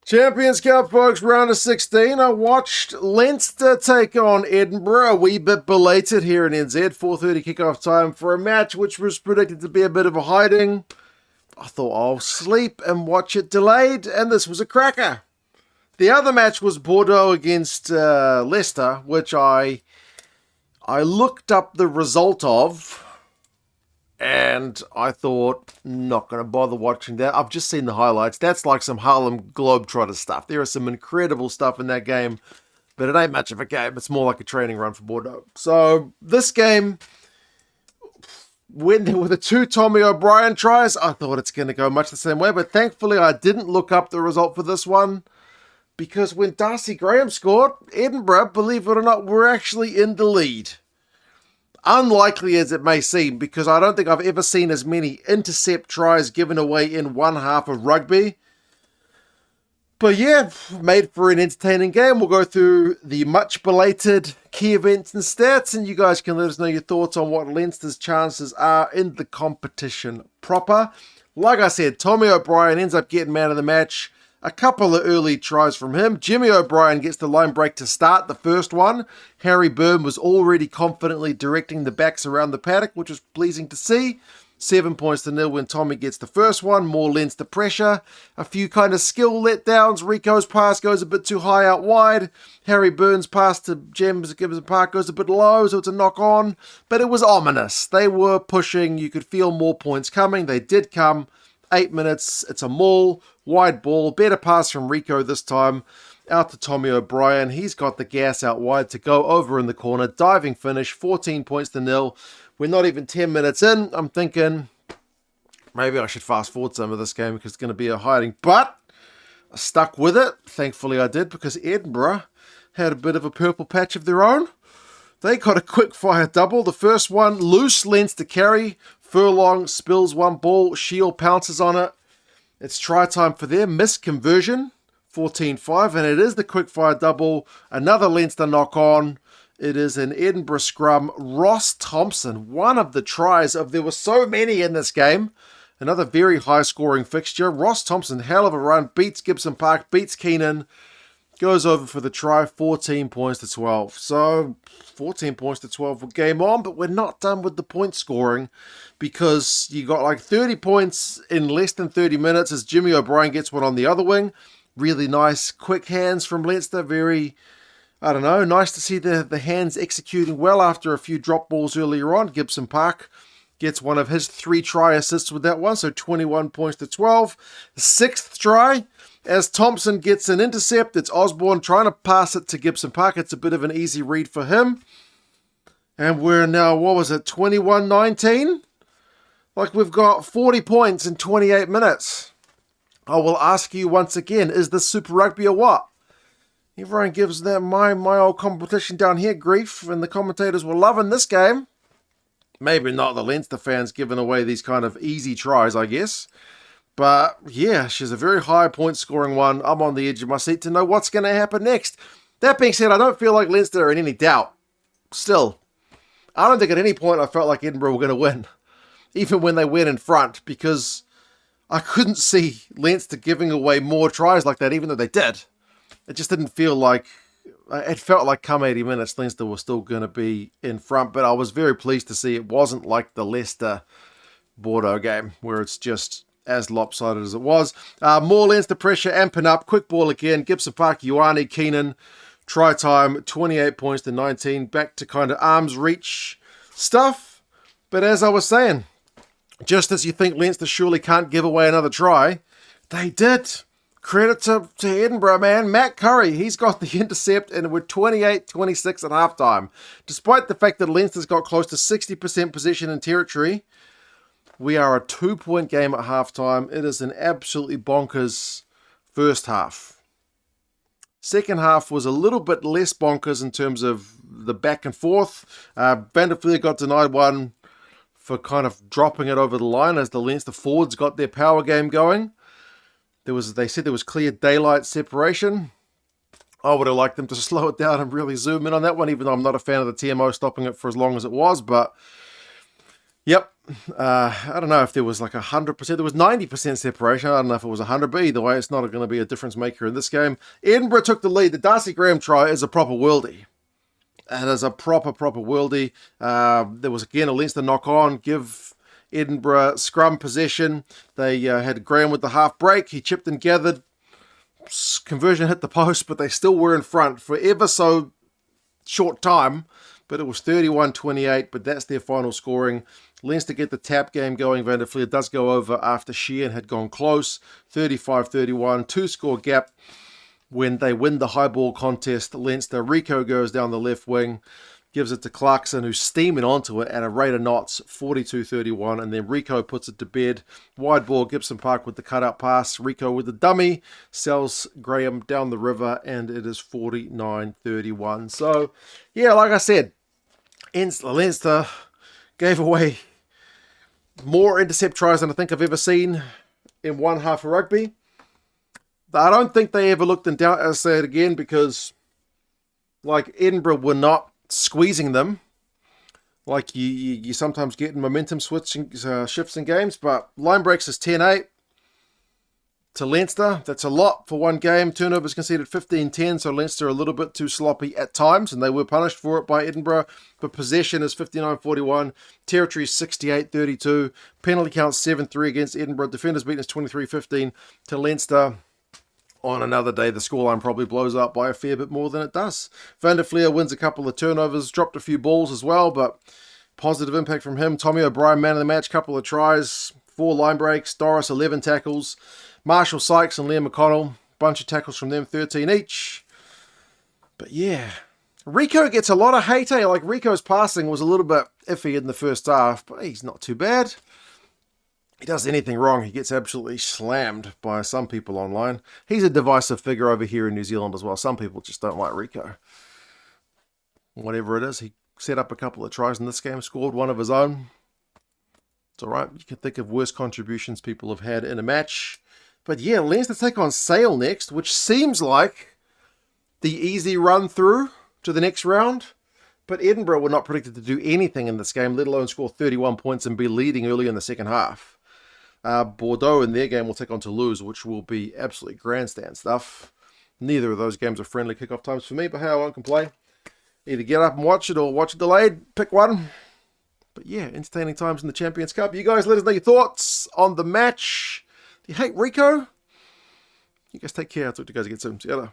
Champions Cup, folks, round of 16. I watched Leinster take on Edinburgh, a wee bit belated here in NZ, 4:30 kickoff time for a match which was predicted to be a bit of a hiding. I thought I'll sleep and watch it delayed, and this was a cracker. The other match was Bordeaux against Leicester, which I looked up the result of, and I thought, not going to bother watching that. I've just seen the highlights. That's like some Harlem Globetrotter stuff. There is some incredible stuff in that game, but it ain't much of a game. It's more like a training run for Bordeaux. So this game, when there were the two Tommy O'Brien tries, I thought it's going to go much the same way, but thankfully I didn't look up the result for this one, because when Darcy Graham scored, Edinburgh, believe it or not, were actually in the lead. Unlikely as it may seem, because I don't think I've ever seen as many intercept tries given away in one half of rugby. But yeah, made for an entertaining game. We'll go through the much belated key events and stats, and you guys can let us know your thoughts on what Leinster's chances are in the competition proper. Like I said, Tommy O'Brien ends up getting man of the match. A couple of early tries from him. Jimmy O'Brien gets the line break to start the first one. Harry Byrne was already confidently directing the backs around the paddock, which was pleasing to see. 7 points to nil when Tommy gets the first one. More Leinster pressure. A few kind of skill letdowns. Rieko's pass goes a bit too high out wide. Harry Byrne's pass to James Gibbs Park goes a bit low, so it's a knock on. But it was ominous. They were pushing. You could feel more points coming. They did come. 8 minutes. It's a maul. Wide ball, better pass from Rieko this time, out to Tommy O'Brien. He's got the gas out wide to go over in the corner. Diving finish, 14 points to nil. We're not even 10 minutes in. I'm thinking maybe I should fast forward some of this game because it's going to be a hiding. But I stuck with it. Thankfully I did, because Edinburgh had a bit of a purple patch of their own. They got a quick fire double. The first one, loose Leinster carry. Furlong spills one ball. Shield pounces on it. It's try time for them. Missed conversion, 14-5, and it is the quickfire double. Another Leinster knock on. It is an Edinburgh scrum. Ross Thompson, one of the tries of, there were so many in this game. Another very high scoring fixture. Ross Thompson, hell of a run, beats Gibson Park, beats Keenan. Goes over for the try, 14 points to 12. So 14 points to 12 game on, but we're not done with the point scoring, because you got like 30 points in less than 30 minutes as Jimmy O'Brien gets one on the other wing. Really nice quick hands from Leinster. Very, I don't know, nice to see the hands executing well after a few drop balls earlier on. Gibson Park gets one of his 3 try assists with that one, so 21 points to 12. The 6th try, as Thompson gets an intercept. It's Osborne trying to pass it to Gibson Park. It's a bit of an easy read for him. And we're now, 21-19? Like, we've got 40 points in 28 minutes. I will ask you once again, is this Super Rugby or what? Everyone gives that my old competition down here grief, and the commentators were loving this game. Maybe not the Leinster fans giving away these kind of easy tries, I guess. But yeah, she's a very high point scoring one. I'm on the edge of my seat to know what's going to happen next. That being said, I don't feel like Leinster are in any doubt. Still, I don't think at any point I felt like Edinburgh were going to win, even when they went in front, because I couldn't see Leinster giving away more tries like that, even though they did. It just didn't feel like, it felt like come 80 minutes, Leinster were still going to be in front, but I was very pleased to see it wasn't like the Leicester-Bordeaux game, where it's just as lopsided as it was. More Leinster pressure, amping up, quick ball again, Gibson Park, Ioane, Keenan, try time, 28 points to 19, back to kind of arm's reach stuff. But as I was saying, just as you think Leinster surely can't give away another try, they did. Credit to Edinburgh, man. Matt Curry, he's got the intercept, and we're 28-26 at halftime. Despite the fact that Leinster's got close to 60% possession in territory, we are a 2-point game at halftime. It is an absolutely bonkers first half. Second half was a little bit less bonkers in terms of the back and forth. Van der Fleer got denied one for kind of dropping it over the line as the Leinster forwards got their power game going. They said there was clear daylight separation. I would have liked them to slow it down and really zoom in on that one, even though I'm not a fan of the TMO stopping it for as long as it was. But, yep, I don't know if there was like 100%. There was 90% separation. I don't know if it was 100, but either way, it's not going to be a difference maker in this game. Edinburgh took the lead. The Darcy Graham try is a proper worldie. It is a proper worldie. There was again a Leinster knock on. Give Edinburgh scrum possession. They had Graham with the half break. He chipped and gathered. Conversion hit the post, but they still were in front for ever so short time. But it was 31-28, but that's their final scoring. Leinster get the tap game going. Van der Fleer does go over after Sheehan had gone close. 35-31, two-score gap. When they win the high ball contest, Leinster, Rieko goes down the left wing, gives it to Clarkson, who's steaming onto it at a rate of knots, 42-31, and then Rieko puts it to bed. Wide ball, Gibson Park with the cutout pass, Rieko with the dummy, sells Graham down the river, and it is 49-31. So, yeah, like I said, Leinster gave away more intercept tries than I think I've ever seen in one half of rugby. I don't think they ever looked in doubt, I'll say it again, because like Edinburgh were not squeezing them like you sometimes get in momentum switching shifts in games, but line breaks is 10-8 to Leinster. That's a lot for one game. Turnovers conceded 15-10, so Leinster a little bit too sloppy at times, and they were punished for it by Edinburgh. But possession is 59-41, territory is 68-32, penalty count 7-3 against Edinburgh. Defenders beaten is 23-15 to Leinster. On another day, the scoreline probably blows up by a fair bit more than it does. Van der Fleer wins a couple of turnovers, dropped a few balls as well, but positive impact from him. Tommy O'Brien, man of the match, couple of tries, 4 line breaks. Doris, 11 tackles. Marshall Sykes and Liam McConnell, bunch of tackles from them, 13 each. But yeah, Rieko gets a lot of hate. Like Rieko's passing was a little bit iffy in the first half, but he's not too bad. He does anything wrong, he gets absolutely slammed by some people online. He's a divisive figure over here in New Zealand as well. Some people just don't like Rieko. Whatever it is, he set up a couple of tries in this game, scored one of his own. It's all right. You can think of worse contributions people have had in a match. But yeah, Leinster take on Sale next, which seems like the easy run through to the next round. But Edinburgh were not predicted to do anything in this game, let alone score 31 points and be leading early in the second half. Bordeaux in their game will take on Toulouse, which will be absolutely grandstand stuff. Neither of those games are friendly kickoff times for me, but hey, I won't complain. Either get up and watch it or watch it delayed. Pick one. But yeah, entertaining times in the Champions Cup. You guys let us know your thoughts on the match. Do you hate Rieko? You guys take care. I'll talk to you guys again soon. See you later.